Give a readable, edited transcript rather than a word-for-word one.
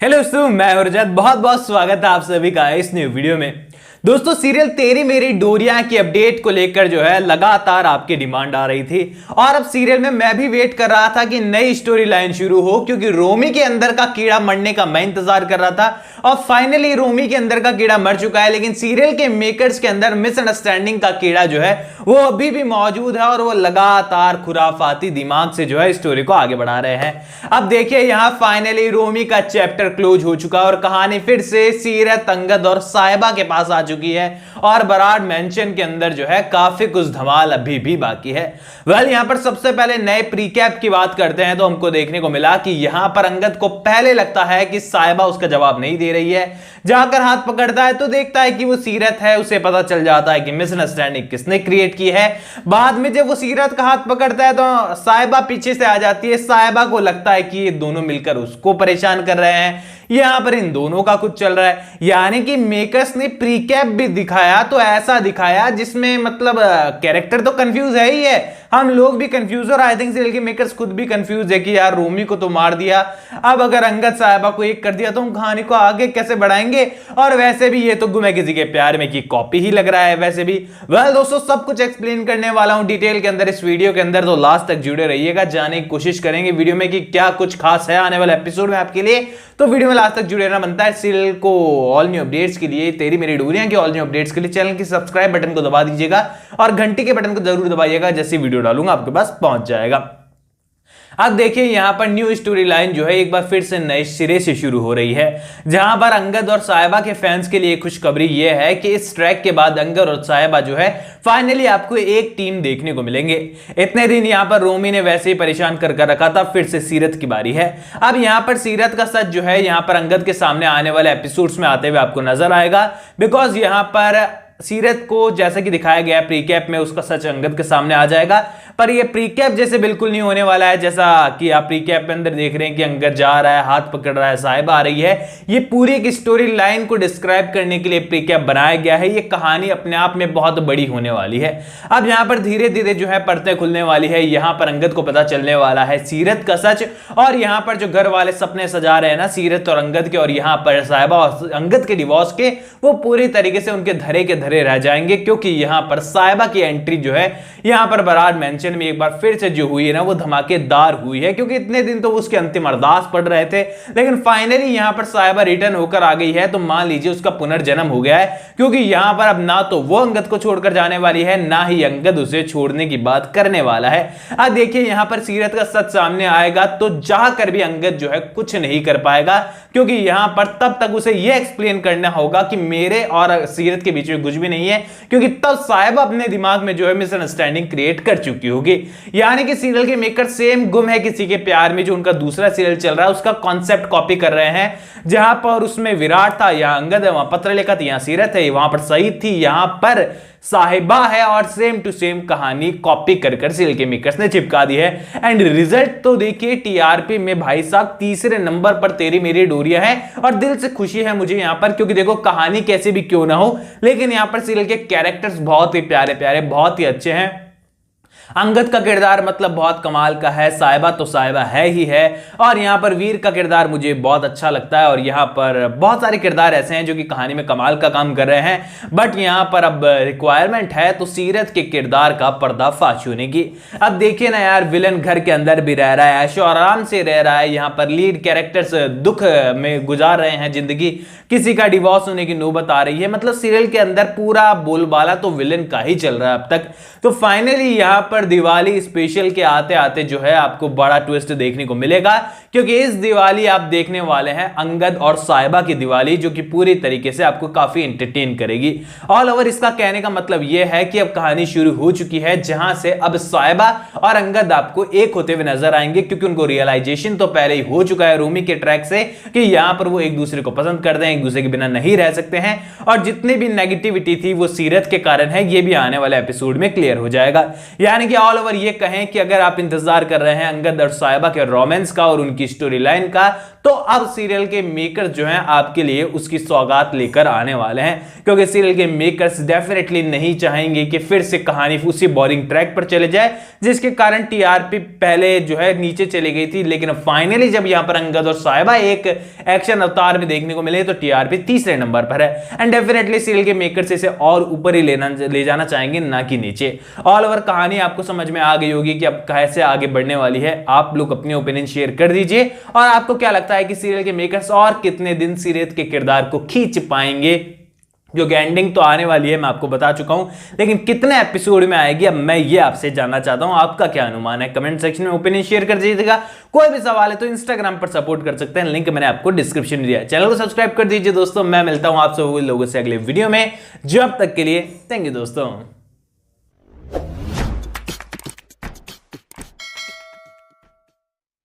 Hello दोस्तों, मैं हूं रजत। बहुत बहुत स्वागत है आप सभी का इस न्यू वीडियो में। दोस्तों, सीरियल तेरी मेरी डोरियां की अपडेट को लेकर जो है लगातार आपकी डिमांड आ रही थी और अब सीरियल में मैं भी वेट कर रहा था कि नई स्टोरी लाइन शुरू हो, क्योंकि रोमी के अंदर का कीड़ा मरने का मैं इंतजार कर रहा था और फाइनली रोमी के अंदर का कीड़ा मर चुका है। लेकिन सीरियल के मेकर्स के अंदर मिसअंडरस्टैंडिंग का कीड़ा जो है वो अभी भी मौजूद है और वो लगातार खुराफाती दिमाग से जो है स्टोरी को आगे बढ़ा रहे हैं। अब देखिए, यहां फाइनली रोमी का चैप्टर क्लोज हो चुका है और कहानी फिर से सीरत, अंगद और साहिबा के पास आ चुकी है और बराड़ मेंशन के अंदर जो है काफी कुछ धमाल अभी भी बाकी है। वेल, यहां पर सबसे पहले नए प्रीकैप की बात करते हैं तो हमको देखने को मिला कि यहां पर अंगद को पहले लगता है कि साहिबा उसका जवाब नहीं दे रही है। जाकर हाथ पकड़ता है तो देखता है कि वो सीरत है। उसे पता चल जाता है कि मिसअंडरस्टैंडिंग किसने क्रिएट की है। बाद में जब वो सीरत का हाथ पकड़ता है तो साहिबा पीछे से आ जाती है। साहिबा को लगता है कि ये दोनों मिलकर उसको परेशान कर रहे हैं, यहां पर इन दोनों का कुछ चल रहा है। यानी कि मेकर्स ने प्रीकैप भी दिखाया तो ऐसा दिखाया जिसमें मतलब कैरेक्टर तो कंफ्यूज है ही है, हम लोग भी कंफ्यूज और आई थिंक सीरियल के मेकर्स खुद भी कंफ्यूज है कि यार रोमी को तो मार दिया, अब अगर अंगद साहिबा को एक कर दिया तो हम कहानी को आगे कैसे बढ़ाएंगे। और वैसे भी ये तो गुम है किसी के प्यार में की कॉपी ही लग रहा है वैसे भी। वेल दोस्तों, सब कुछ एक्सप्लेन करने वाला हूं डिटेल के अंदर इस वीडियो के अंदर, तो लास्ट तक जुड़े रहिएगा। जानने की कोशिश करेंगे वीडियो में कि क्या कुछ खास है आने वाले एपिसोड में आपके लिए, तो वीडियो में लास्ट तक जुड़े रहना बनता है। सीरियल को ऑल न्यू अपडेट्स के लिए, तेरी मेरी डोरियां की ऑल न्यू अपडेट्स के लिए चैनल की सब्सक्राइब बटन को दबा दीजिएगा और घंटी के बटन को जरूर दबाइएगा, जैसे वीडियो डालूंगा आपके पास पहुंच जाएगा। अब देखिए, यहां पर न्यू स्टोरी लाइन जो है एक बार फिर से नए सिरे से शुरू हो रही है, जहां पर अंगद और साहिबा के फैंस के लिए खुशखबरी यह है कि इस ट्रैक के बाद अंगद और साहिबा जो है फाइनली आपको एक टीम देखने को मिलेंगे। इतने दिन यहां पर रोमी ने वैसे ही परेशान कर रखा था, फिर से सीरत की बारी है। अब यहां पर सीरत का सच जो है यहां पर अंगद के सामने आने वाले एपिसोड्स में आते हुए आपको नजर आएगा, बिकॉज यहां पर सीरत को जैसा कि दिखाया गया है प्रीकैप में, उसका सच अंगद के सामने आ जाएगा। पर ये प्रीकैप जैसे बिल्कुल नहीं होने वाला है, जैसा कि आप प्रीकैप में अंदर देख रहे हैं कि अंगद जा रहा है, हाथ पकड़ रहा है, साहिबा आ रही है। ये पूरी एक स्टोरी लाइन को डिस्क्राइब करने के लिए प्रीकैप बनाया गया है। ये कहानी अपने आप में बहुत बड़ी होने वाली है। अब यहां पर धीरे धीरे जो है परतें खुलने वाली है। यहां पर अंगद को पता चलने वाला है सीरत का सच, और यहां पर जो घर वाले सपने सजा रहे हैं ना सीरत और अंगद के, और यहां पर साहिबा और अंगद के डिवोर्स के, वो पूरी तरीके से उनके धरे के धरे रह जाएंगे, क्योंकि यहां पर साहिबा की एंट्री जो है यहां पर बराड़ मेंशन में एक बार फिर से जो हुई है ना वो धमाकेदार हुई है। क्योंकि इतने दिन तो उसके अंतिम अरदास पड़ रहे थे, लेकिन फाइनली यहां पर साहिबा रिटर्न होकर आ गई है, तो मान लीजिए उसका पुनर्जन्म हो गया है। क्योंकि यहां पर अब ना तो वो अंगद को छोड़कर जाने वाली है, ना ही अंगद उसे छोड़ने की बात करने वाला है। अब देखिए, यहां पर सीरत का सच सामने आएगा तो जाकर भी अंगद जो है कुछ नहीं कर पाएगा, क्योंकि यहां पर तब तक उसे यह एक्सप्लेन करना होगा कि मेरे और सीरत के बीच में कुछ भी नहीं है, क्योंकि तब साहिबा अपने दिमाग में जो है मिसअंडरस्टैंडिंग क्रिएट कर चुकी होगी। यानी कि सीरियल के मेकर सेम गुम है किसी के प्यार में, जो उनका दूसरा सीरियल चल रहा है, उसका कॉन्सेप्ट कॉपी कर रहे हैं। जहां पर उसमें विराट था, यहां अंगद है, वहां पत्रलेखा थी, यहां सीरत है, वहां पर सईद थी, यहां पर साहिबा है, और सेम टू सेम कहानी कॉपी कर कर सीरियल के मेकर्स ने चिपका दी है। एंड रिजल्ट तो देखिए, टीआरपी में भाई साहब तीसरे नंबर पर तेरी मेरी डोरियां है, और दिल से खुशी है मुझे यहां पर, क्योंकि देखो कहानी कैसे भी क्यों ना हो, लेकिन यहां पर सीरियल के कैरेक्टर्स बहुत ही प्यारे प्यारे, बहुत ही अच्छे हैं। अंगद का किरदार मतलब बहुत कमाल का है, साहिबा तो साहिबा है ही है, और यहां पर वीर का किरदार मुझे बहुत अच्छा लगता है, और यहां पर बहुत सारे किरदार ऐसे हैं जो कि कहानी में कमाल का काम कर रहे हैं। बट यहां पर अब रिक्वायरमेंट है तो सीरत के किरदार का पर्दाफाश होने की। अब देखिए ना यार, विलन घर के अंदर भी रह रहा है, ऐशो आराम से रह रहा है, यहां पर लीड कैरेक्टर्स दुख में गुजार रहे हैं जिंदगी, किसी का डिवोर्स होने की नौबत आ रही है। मतलब सीरियल के अंदर पूरा बोलबाला तो विलन का ही चल रहा है अब तक। तो फाइनली यहां पर दिवाली स्पेशल के आते आते जो है आपको बड़ा ट्विस्ट देखने को मिलेगा, क्योंकि इस दिवाली आप देखने वाले हैं अंगद और साहिबा की दिवाली, जो कि पूरी तरीके से आपको काफी एंटरटेन करेगी। ऑल ओवर इसका कहने का मतलब यह है कि अब कहानी शुरू हो चुकी है, जहां से अब साहिबा और अंगद आपको एक होते हुए नजर आएंगे, क्योंकि उनको रियलाइजेशन तो पहले ही हो चुका है रोमी के ट्रैक से कि यहां पर वो एक दूसरे को पसंद करते हैं, एक दूसरे के बिना नहीं रह सकते हैं, और जितनी भी नेगेटिविटी थी वो सीरत के कारण है, ये भी आने वाले एपिसोड में क्लियर हो जाएगा। यानी कि ऑल ओवर ये कहें कि अगर आप इंतजार कर रहे हैं अंगद और साहिबा के रोमांस का और उनकी स्टोरी लाइन का, तो अब सीरियल के मेकर्स जो हैं आपके लिए उसकी सौगात लेकर आने वाले हैं, क्योंकि सीरियल के मेकर्स डेफिनेटली नहीं चाहेंगे कि फिर से कहानी उसी बोरिंग ट्रैक पर चले जाए, जिसके कारण टीआरपी पहले जो है नीचे चली गई थी। लेकिन फाइनली जब यहां पर अंगद और साहिबा एक एक्शन अवतार में देखने को मिले तो टीआरपी तीसरे नंबर पर है। एंड डेफिनेटली सीरियल के मेकर्स इसे और ऊपर ही ले जाना चाहेंगे, ना कि नीचे। ऑल ओवर कहानी आपको समझ में आ गई होगी कि अब कैसे आगे बढ़ने वाली है। आप लोग अपनी ओपिनियन शेयर कर दीजिए, और आपको क्या लगता है कि सीरियल के मेकर्स और कितने दिन सीरत के किरदार को खींच पाएंगे, जो कि एंडिंग तो आने वाली है मैं आपको बता चुका हूं, लेकिन कितने एपिसोड में आएगी अब मैं ये आपसे जानना चाहता हूं। आपका क्या अनुमान है? कमेंट सेक्शन में ओपिनियन शेयर कर दीजिएगा। कोई भी सवाल है तो इंस्टाग्राम पर सपोर्ट कर सकते हैं, लिंक मैंने आपको डिस्क्रिप्शन में दिया है। चैनल को सब्सक्राइब कर दीजिए दोस्तों। मैं मिलता हूं आप सब लोगों से अगले वीडियो में। जब तक के लिए थैंक यू दोस्तों।